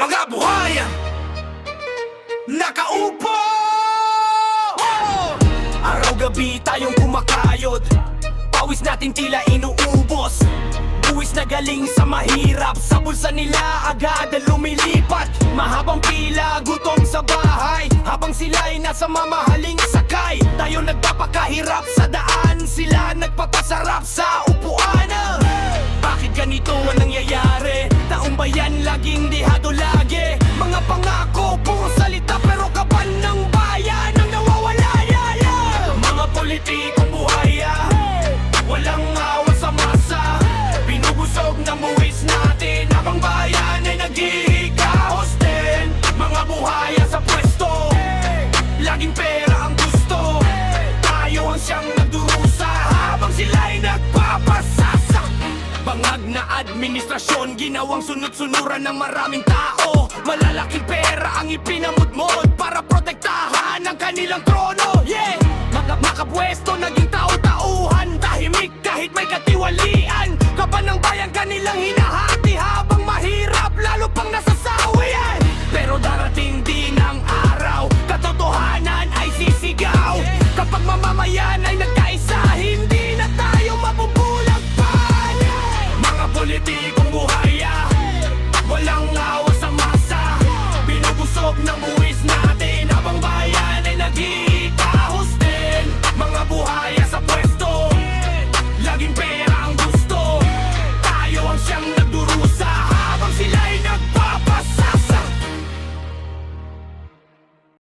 Mga buhay nakaupo, araw-gabi tayong kumakayod, pawis natin tila inuubos. Buwis na galing sa mahirap, sa bulsa nila agad lumilipat. Mahabang pila, gutom sa bahay, habang sila'y nasa mamahaling sakay. Tayo nagpapakahirap sa daan, sila nagpapasarap sa upuan. Bakit ganito ang nangyayari? Taong bayan laging dihado lagi. Mga pangako, puro salita pero kaban ng bayan ang nawawala. Mga politikong buhay, walang awa sa masa. Binubusog ng buwis natin habang bayan ay naghihikahos din. Mga buhay sa pwesto, laging pera ang gusto. Tayo ang siyang nagdurusa habang sila'y nagpapasasa. Bangag na administrasyon, ginawang sunod-sunuran ng maraming tao. Malalaking pera ang ipinamudmod para protektahan ang kanilang trono. Mga makapwesto, naging tao